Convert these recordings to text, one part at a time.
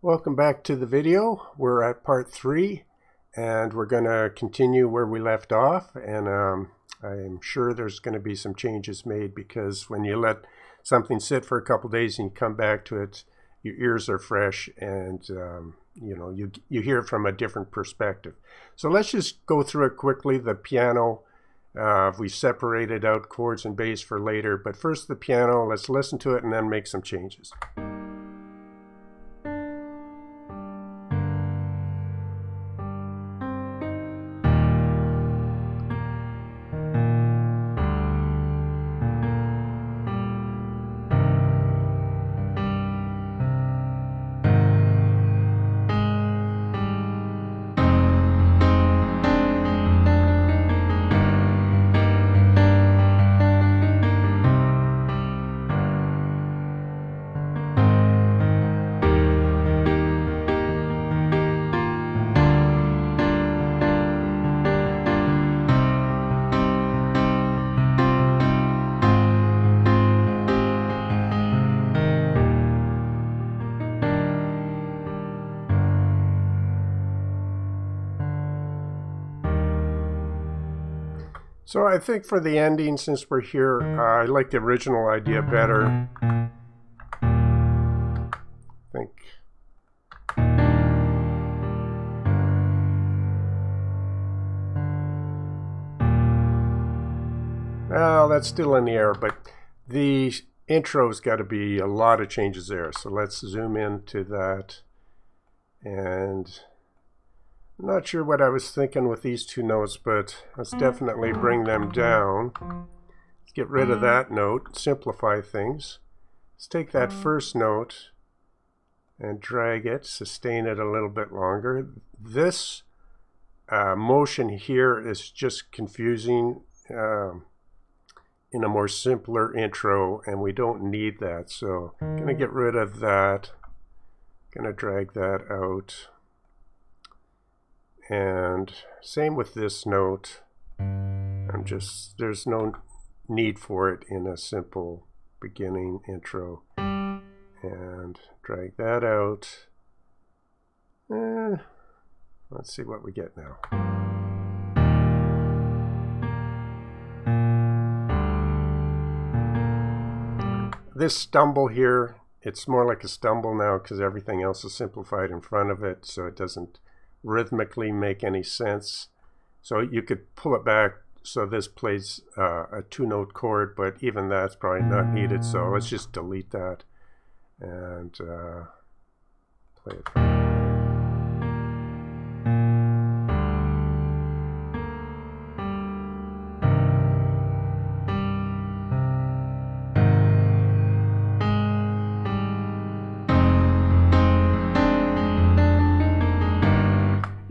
Welcome back to the video. We're at part 3 and we're going to continue where we left off, and I'm sure there's going to be some changes made because when you let something sit for a couple days and you come back to it, your ears are fresh and you hear it from a different perspective. So let's just go through it quickly. The piano, we separated out chords and bass for later, but first the piano. Let's listen to it and then make some changes. So I think for the ending, since we're here, I like the original idea better. I think. Well, that's still in the air, but the intro's got to be a lot of changes there. So let's zoom into that. And I'm not sure what I was thinking with these two notes, but let's definitely bring them down. Let's get rid of that note, simplify things. Let's take that first note and drag it, sustain it a little bit longer. This motion here is just confusing in a more simpler intro, and we don't need that. So I'm going to get rid of that. Going to drag that out. And same with this note. There's no need for it in a simple beginning intro. And drag that out. Let's see what we get now. This stumble here, it's more like a stumble now because everything else is simplified in front of it, so it doesn't rhythmically make any sense. So you could pull it back so this plays a 2-note chord, but even that's probably not needed. So let's just delete that and play it.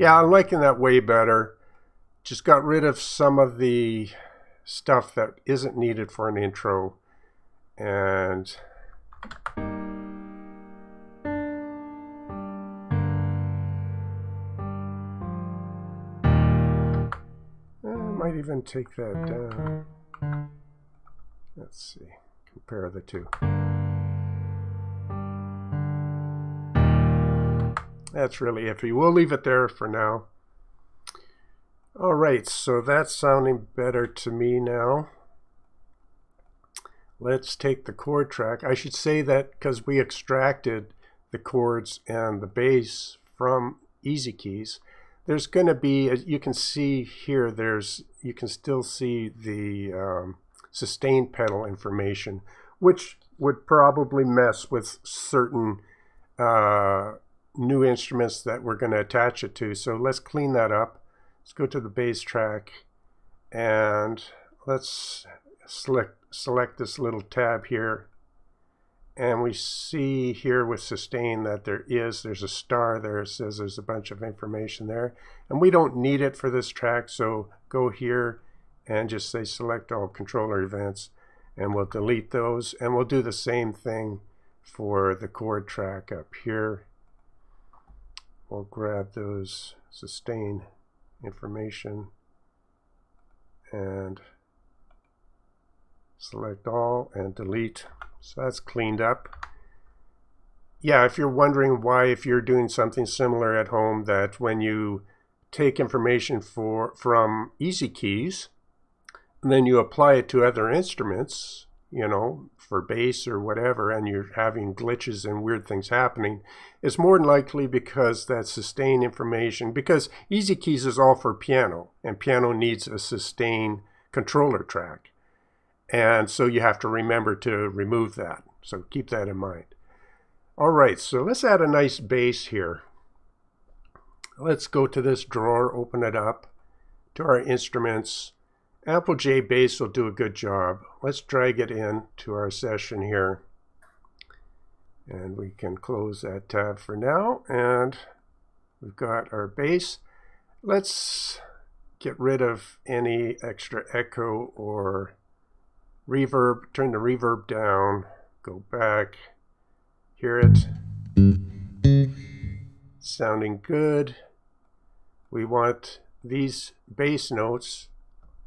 Yeah, I'm liking that way better. Just got rid of some of the stuff that isn't needed for an intro. And I might even take that down. Let's see, compare the two. That's really iffy. We'll leave it there for now. All right, so that's sounding better to me now. Let's take the chord track. I should say that because we extracted the chords and the bass from Easy Keys, there's going to be, as you can see here, you can still see the sustain pedal information, which would probably mess with certain new instruments that we're going to attach it to. So let's clean that up. Let's go to the bass track and let's select this little tab here, and we see here with sustain that there's a star there. It says there's a bunch of information there, and we don't need it for this track. So go here and just say select all controller events, and we'll delete those, and we'll do the same thing for the chord track up here. We'll grab those sustain information and select all and delete. So that's cleaned up. yeah, if you're wondering why, if you're doing something similar at home, that when you take information from easy keys, and then you apply it to other instruments, for bass or whatever, and you're having glitches and weird things happening, it's more than likely because that sustain information, because easy keys is all for piano, and piano needs a sustain controller track. And so you have to remember to remove that. So keep that in mind. All right, so let's add a nice bass here. Let's go to this drawer, open it up to our instruments. Apple J bass will do a good job. Let's drag it in to our session here. And we can close that tab for now. And we've got our bass. Let's get rid of any extra echo or reverb. Turn the reverb down. Go back. Hear it. Sounding good. We want these bass notes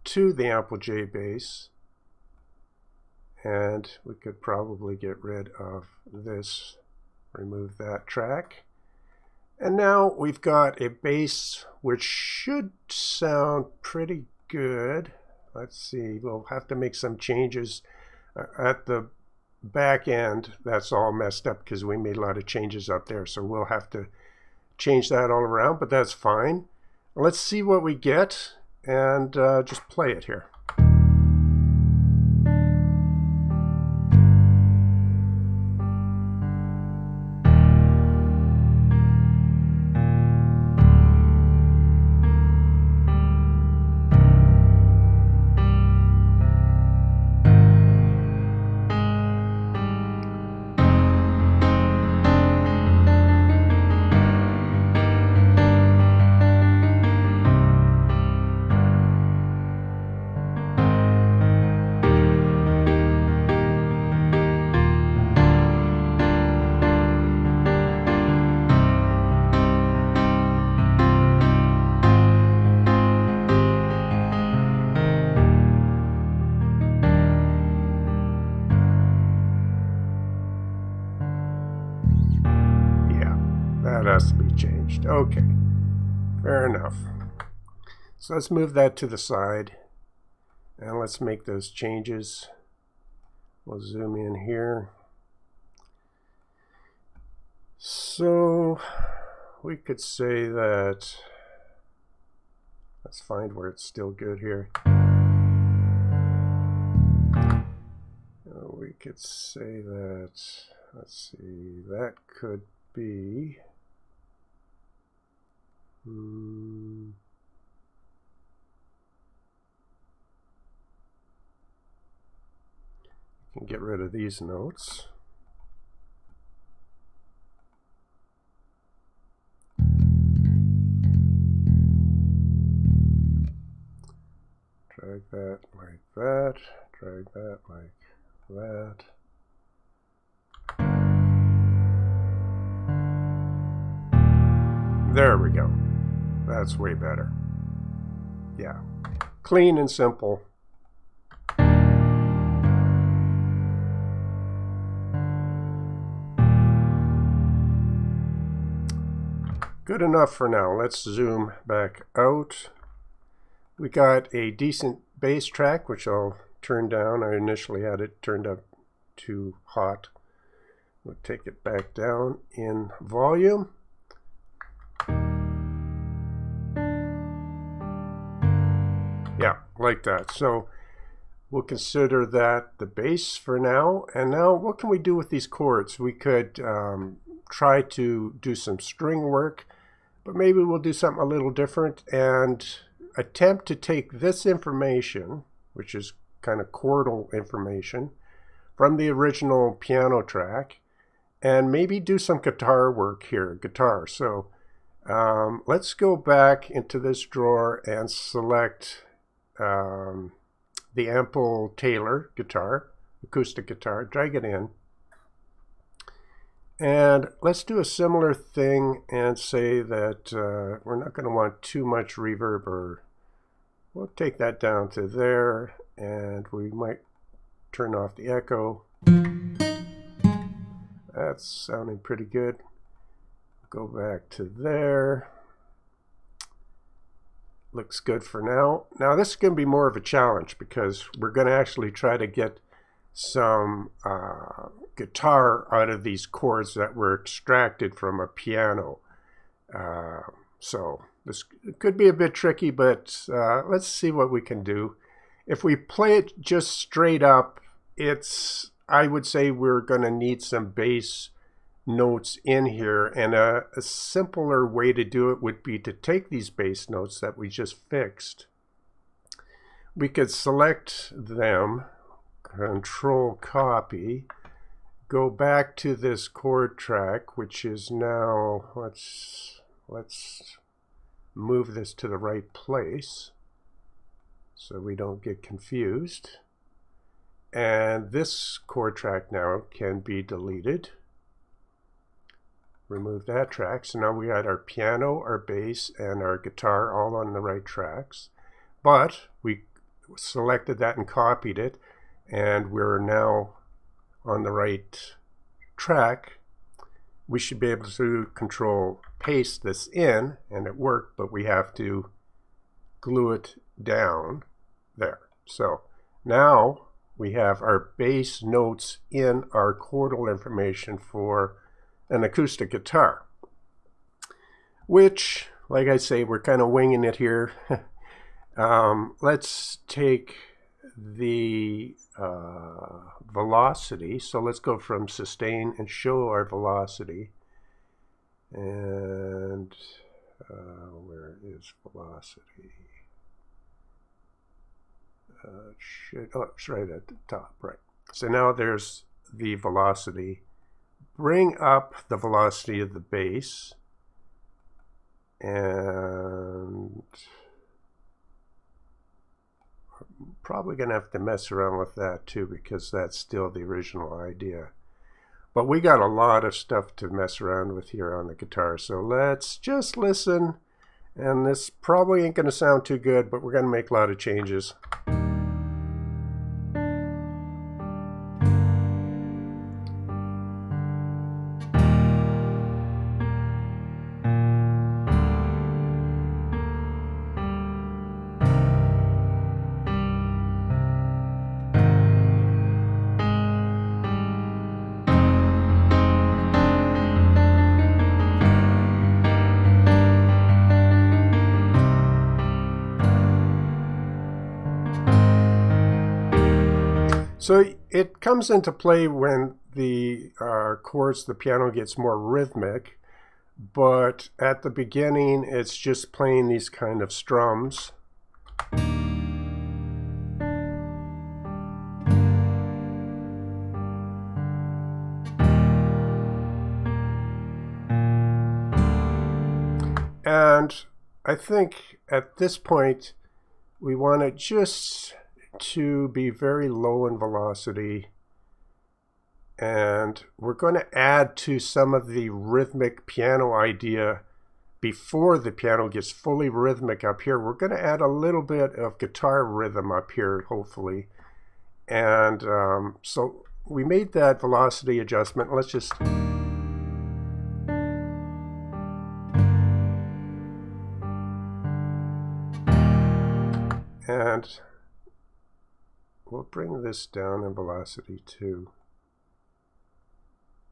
to the Apple J bass, and we could probably get rid of this, remove that track. And now we've got a bass which should sound pretty good. Let's see, we'll have to make some changes at the back end. That's all messed up because we made a lot of changes up there, so we'll have to change that all around, but that's fine. Let's see what we get and just play it here. That has to be changed. Okay, fair enough. So let's move that to the side and let's make those changes. We'll zoom in here. So we could say that, let's find where it's still good here. We could say that, let's see, that could be, you can get rid of these notes. Drag that like that, drag that like that. There we go. That's way better. Yeah. Clean and simple. Good enough for now. Let's zoom back out. We got a decent bass track, which I'll turn down. I initially had it turned up too hot. We'll take it back down in volume. Yeah, like that. So we'll consider that the bass for now. And now what can we do with these chords? We could try to do some string work, but maybe we'll do something a little different and attempt to take this information, which is kind of chordal information, from the original piano track, and maybe do some guitar work here, guitar. So let's go back into this drawer and select the Ample Taylor guitar, acoustic guitar, drag it in. And let's do a similar thing and say that we're not going to want too much reverb, or we'll take that down to there, and we might turn off the echo. That's sounding pretty good. Go back to there. Looks good for now. Now this is going to be more of a challenge because we're going to actually try to get some guitar out of these chords that were extracted from a piano. So this could be a bit tricky, but let's see what we can do. If we play it just straight up, I would say we're going to need some bass notes in here, and a simpler way to do it would be to take these bass notes that we just fixed. We could select them, Control Copy, go back to this chord track, which is now, let's move this to the right place so we don't get confused. And this chord track now can be deleted. Remove that track. So now we got our piano, our bass, and our guitar all on the right tracks. But we selected that and copied it, and we're now on the right track. We should be able to control paste this in, and it worked, but we have to glue it down there. So now we have our bass notes in our chordal information for an acoustic guitar, which, like I say, we're kind of winging it here. Let's take the velocity. So let's go from sustain and show our velocity. And where is velocity? It's right at the top, right. So now there's the velocity. Bring up the velocity of the bass, and I'm probably going to have to mess around with that too, because that's still the original idea. But we got a lot of stuff to mess around with here on the guitar, so let's just listen. And this probably ain't going to sound too good, but we're going to make a lot of changes. So it comes into play when the chords, the piano gets more rhythmic, but at the beginning it's just playing these kind of strums. And I think at this point we want it just to be very low in velocity, and we're going to add to some of the rhythmic piano idea before the piano gets fully rhythmic up here. We're going to add a little bit of guitar rhythm up here, hopefully. And so we made that velocity adjustment. Let's just and we'll bring this down in velocity too,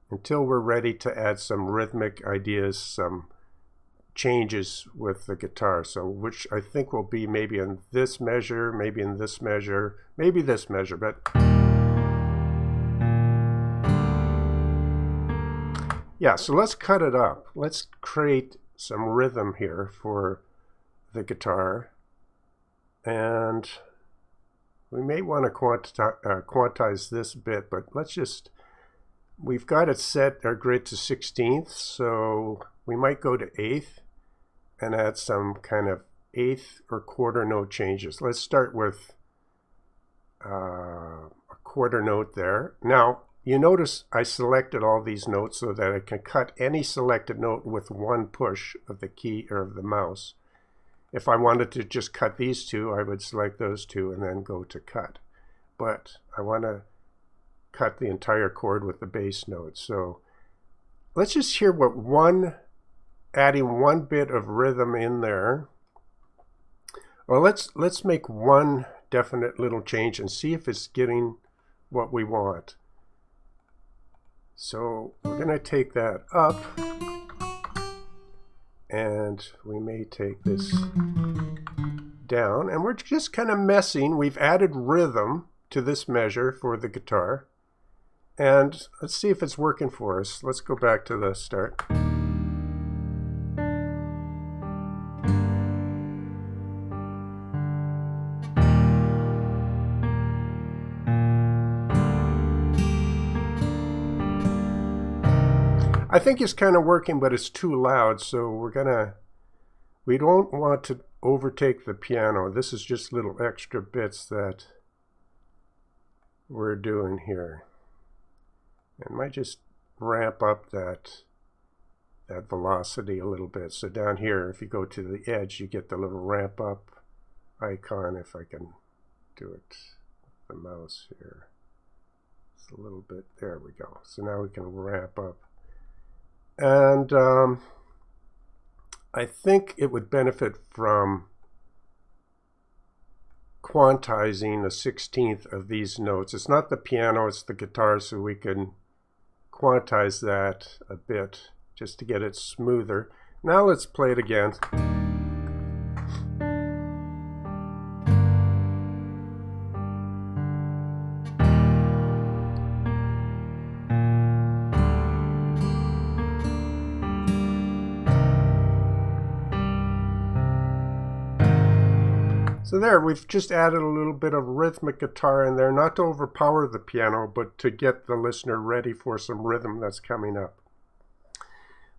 until we're ready to add some rhythmic ideas, some changes with the guitar. So which I think will be maybe in this measure, maybe in this measure, maybe this measure, but yeah, so let's cut it up. Let's create some rhythm here for the guitar. And we may want to quantize this bit, but let's just, we've got it set our grid to 16th, so we might go to 8th and add some kind of 8th or quarter note changes. Let's start with a quarter note there. Now, you notice I selected all these notes so that I can cut any selected note with one push of the key or of the mouse. If I wanted to just cut these two, I would select those two and then go to cut. But I want to cut the entire chord with the bass note. So let's just hear what adding one bit of rhythm in there. Or let's make one definite little change and see if it's getting what we want. So we're going to take that up, and we may take this down, and we're just kind of messing. We've added rhythm to this measure for the guitar, and let's see if it's working for us. Let's go back to the start. I think it's kind of working, but it's too loud, so we don't want to overtake the piano. This is just little extra bits that we're doing here. And might just ramp up that velocity a little bit. So down here, if you go to the edge, you get the little ramp up icon. If I can do it with the mouse here. It's a little bit, there we go. So now we can ramp up. And I think it would benefit from quantizing a 16th of these notes. It's not the piano, it's the guitar, so we can quantize that a bit just to get it smoother. Now let's play it again. So there, we've just added a little bit of rhythmic guitar in there, not to overpower the piano, but to get the listener ready for some rhythm that's coming up.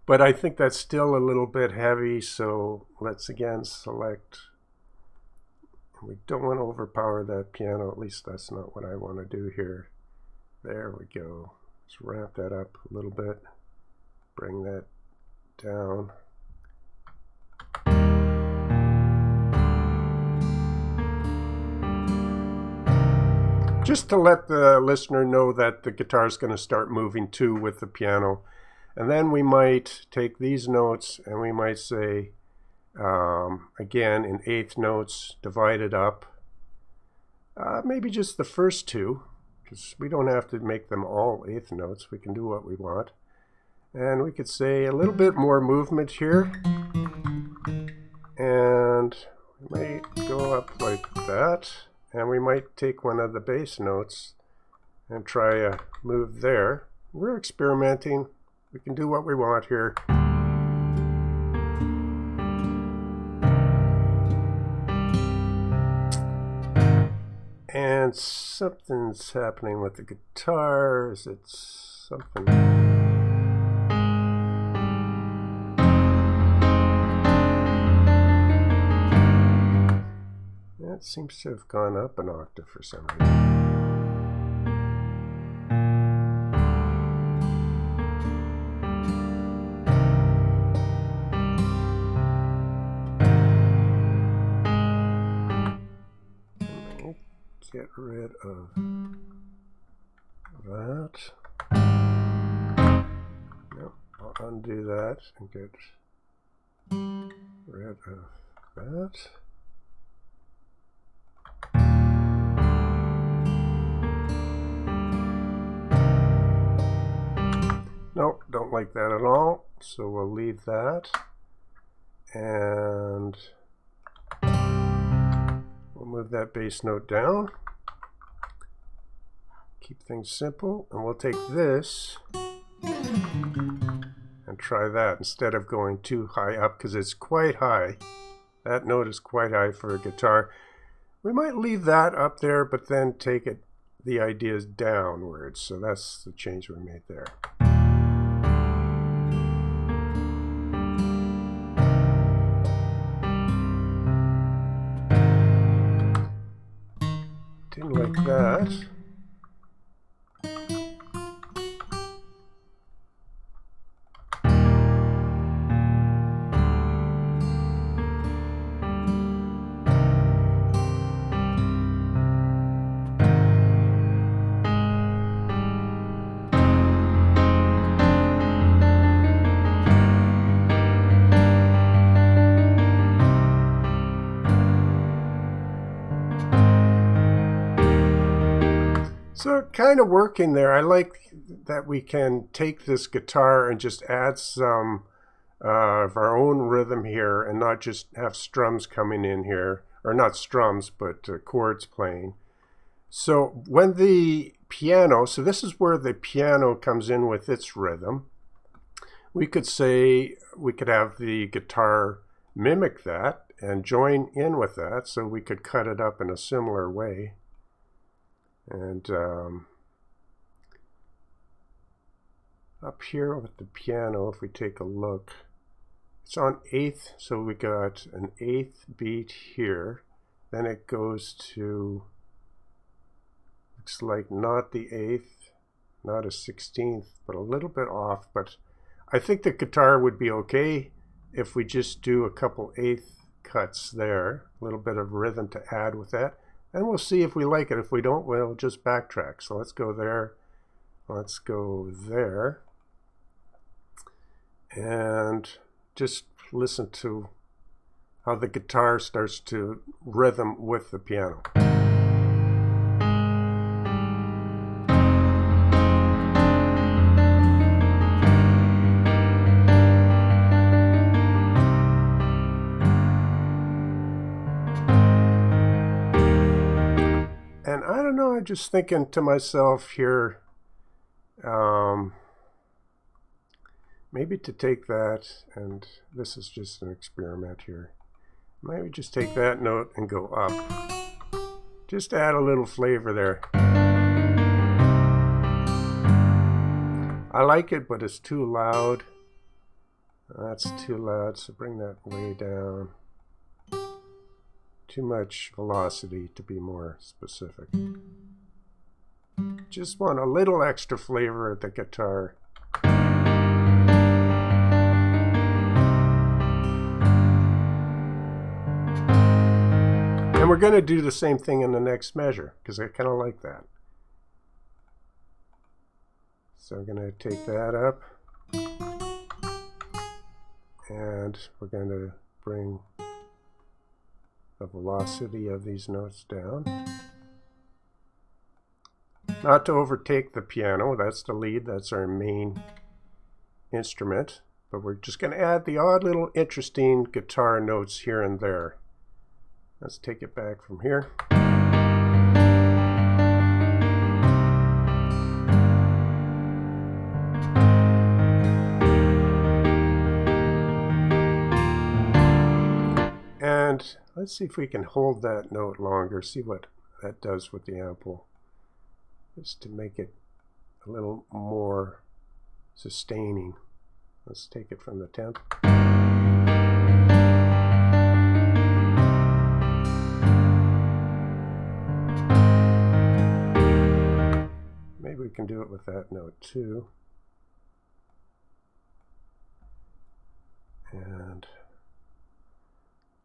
But I think that's still a little bit heavy, so let's again select. We don't want to overpower that piano, at least that's not what I want to do here. There we go. Let's ramp that up a little bit, bring that down. Just to let the listener know that the guitar is going to start moving too with the piano. And then we might take these notes and we might say, again, in eighth notes, divided up. Maybe just the first two, because we don't have to make them all eighth notes. We can do what we want. And we could say a little bit more movement here. And we might go up like that. And we might take one of the bass notes and try a move there. We're experimenting. We can do what we want here. And something's happening with the guitar. Is it something? That seems to have gone up an octave for some reason. Get rid of that. No, I'll undo that and get rid of that. Nope, don't like that at all, so we'll leave that, and we'll move that bass note down, keep things simple, and we'll take this and try that instead of going too high up, because it's quite high. That note is quite high for a guitar. We might leave that up there, but then take it, the ideas downwards, so that's the change we made there. Didn't like that. So kind of working there. I like that we can take this guitar and just add some of our own rhythm here and not just have strums coming in here, or not strums, but chords playing. So when the piano, so this is where the piano comes in with its rhythm. We could say, we could have the guitar mimic that and join in with that, so we could cut it up in a similar way. And up here with the piano, if we take a look, it's on eighth, so we got an eighth beat here. Then it goes to, looks like not the eighth, not a 16th, but a little bit off. But I think the guitar would be okay if we just do a couple eighth cuts there, a little bit of rhythm to add with that. And we'll see if we like it. If we don't, we'll just backtrack. So let's go there. Let's go there. And just listen to how the guitar starts to rhythm with the piano. And I don't know, I'm just thinking to myself here, maybe to take that, and this is just an experiment here, maybe just take that note and go up. Just add a little flavor there. I like it, but it's too loud. That's too loud, so bring that way down. Too much velocity, to be more specific. Just want a little extra flavor at the guitar. And we're going to do the same thing in the next measure, because I kind of like that. So I'm going to take that up, and we're going to bring the velocity of these notes down. Not to overtake the piano, that's the lead, that's our main instrument, but we're just going to add the odd little interesting guitar notes here and there. Let's take it back from here. And let's see if we can hold that note longer, see what that does with the ample, just to make it a little more sustaining. Let's take it from the 10th. Maybe we can do it with that note too. And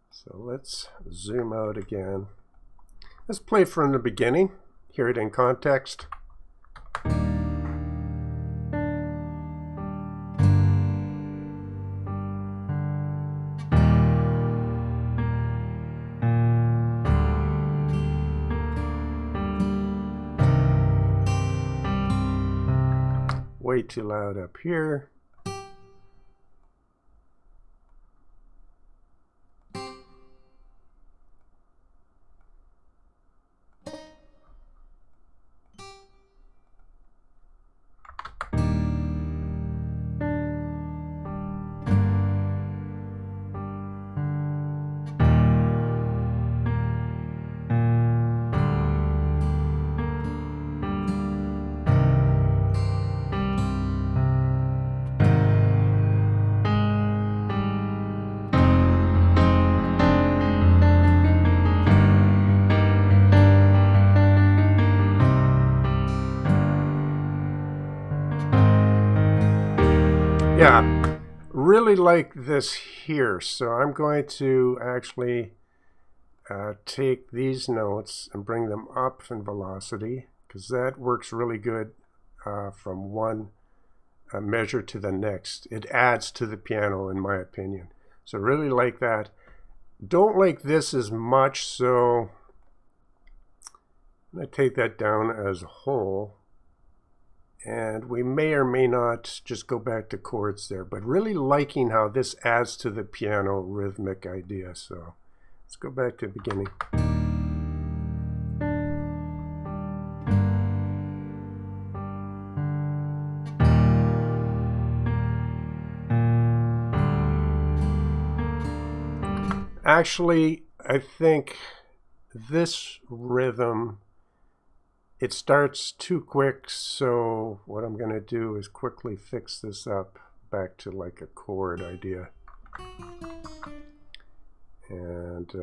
so let's zoom out again. Let's play from the beginning, hear it in context. Way too loud up here. Yeah, really like this here, so I'm going to actually take these notes and bring them up in velocity, because that works really good from one measure to the next. It adds to the piano, in my opinion. So really like that. Don't like this as much, so I'm going to take that down as a whole, and we may or may not just go back to chords there, but really liking how this adds to the piano rhythmic idea. So let's go back to the beginning. Actually, I think this rhythm, it starts too quick, so what I'm going to do is quickly fix this up back to like a chord idea. And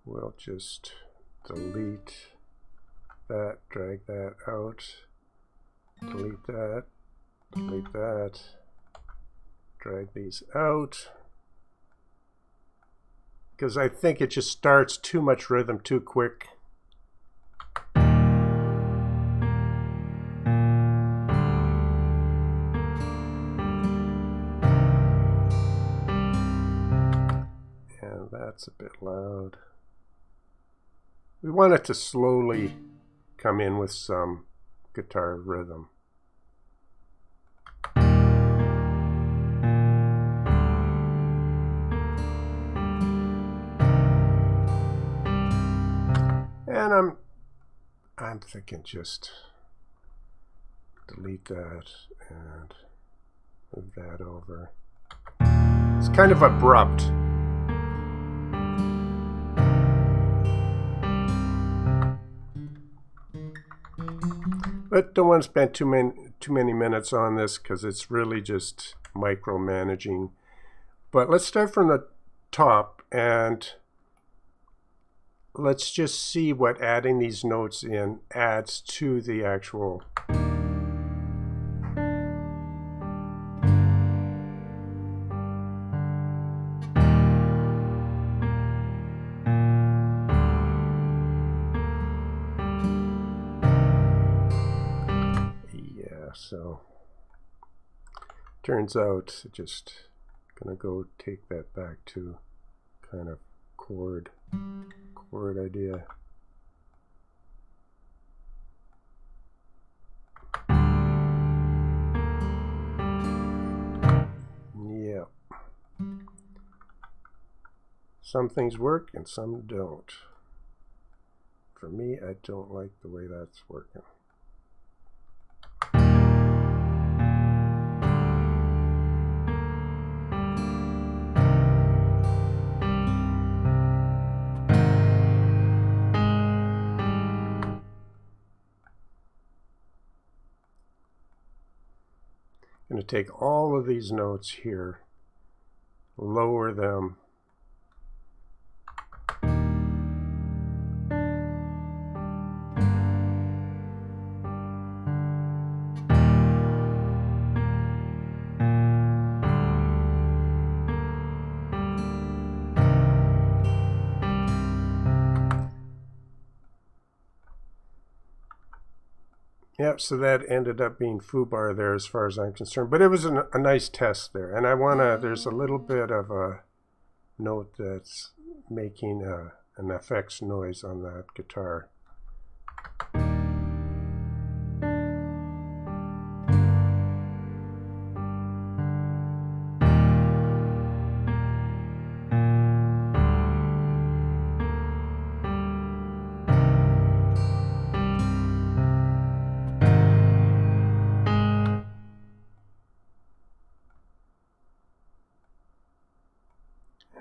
we'll just delete that, drag that out, delete that, drag these out. Because I think it just starts too much rhythm too quick. And that's a bit loud. We want it to slowly come in with some guitar rhythm. And I'm thinking just delete that and move that over. It's kind of abrupt. But don't want to spend too many minutes on this because it's really just micromanaging. But let's start from the top and let's just see what adding these notes in adds to the actual. Yeah, so turns out just gonna go take that back to kind of chord idea. Yeah. Some things work and some don't. For me, I don't like the way that's working. I'm going to take all of these notes here, lower them, Yep, so that ended up being foobar there as far as I'm concerned. But it was a nice test there. And I want to, there's a little bit of a note that's making an effects noise on that guitar.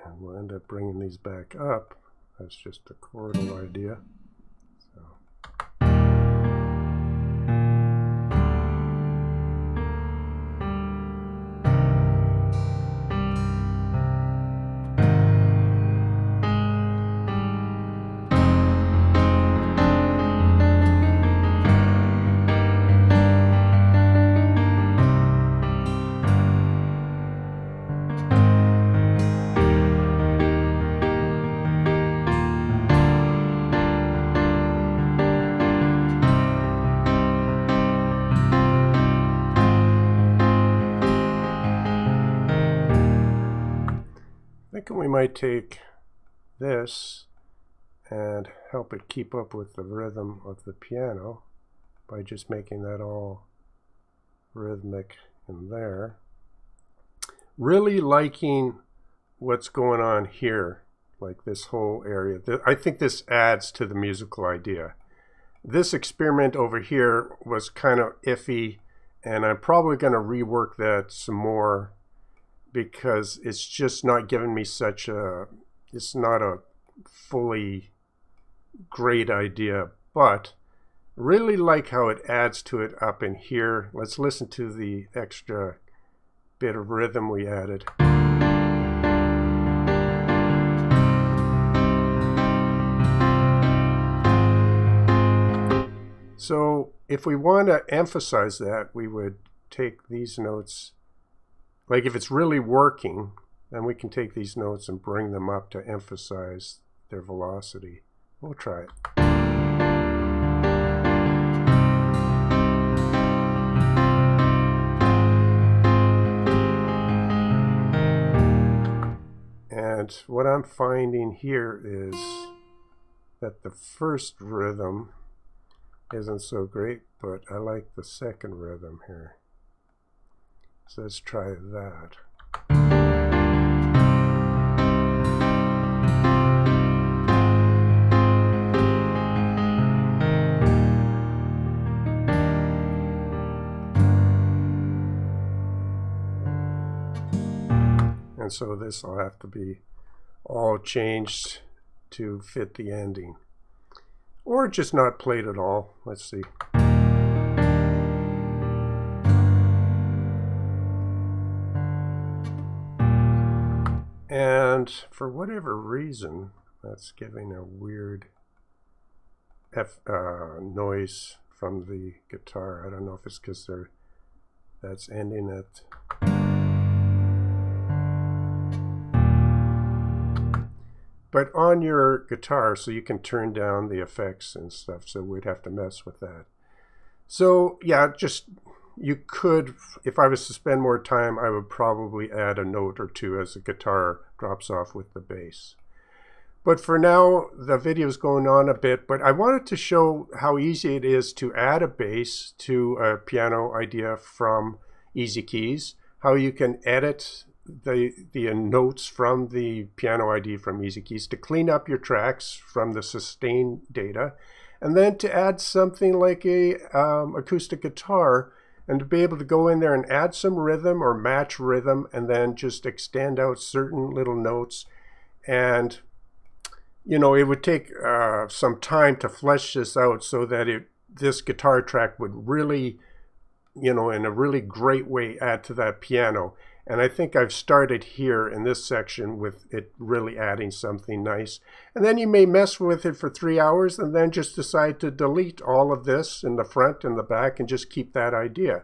And we'll end up bringing these back up. That's just a chordal idea. So. Thinking we might take this and help it keep up with the rhythm of the piano by just making that all rhythmic in there. Really liking what's going on here, like this whole area. I think this adds to the musical idea. This experiment over here was kind of iffy, and I'm probably going to rework that some more because it's just not giving me such a, it's not a fully great idea, but really like how it adds to it up in here. Let's listen to the extra bit of rhythm we added. So if we want to emphasize that, we would take these notes, like if it's really working, then we can take these notes and bring them up to emphasize their velocity. We'll try it. And what I'm finding here is that the first rhythm isn't so great, but I like the second rhythm here. So let's try that. And so this will have to be all changed to fit the ending. Or just not played at all. Let's see. And for whatever reason, that's giving a weird noise from the guitar. I don't know if it's because that's ending at... But on your guitar, so you can turn down the effects and stuff, so we'd have to mess with that. So yeah, just, you could, if I was to spend more time, I would probably add a note or two as the guitar drops off with the bass. But for now, the video is going on a bit, but I wanted to show how easy it is to add a bass to a piano idea from Easy Keys, how you can edit the notes from the piano ID from Easy Keys to clean up your tracks from the sustain data, and then to add something like a acoustic guitar, and to be able to go in there and add some rhythm or match rhythm, and then just extend out certain little notes. And you know, it would take some time to flesh this out so that this guitar track would really, you know, in a really great way add to that piano. And I think I've started here in this section with it really adding something nice. And then you may mess with it for 3 hours and then just decide to delete all of this in the front and the back and just keep that idea.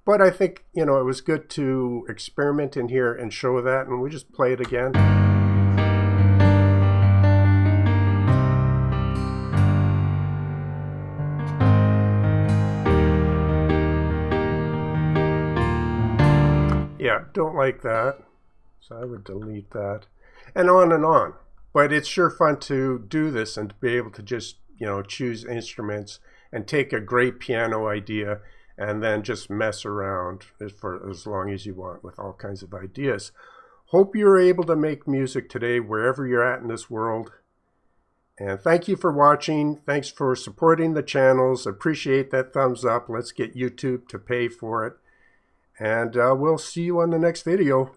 But I think, you know, it was good to experiment in here and show that, and we just play it again. Yeah, don't like that, so I would delete that, and on and on. But it's sure fun to do this and to be able to just, you know, choose instruments and take a great piano idea and then just mess around for as long as you want with all kinds of ideas. Hope you're able to make music today wherever you're at in this world. And thank you for watching. Thanks for supporting the channels. Appreciate that thumbs up. Let's get YouTube to pay for it. And we'll see you on the next video.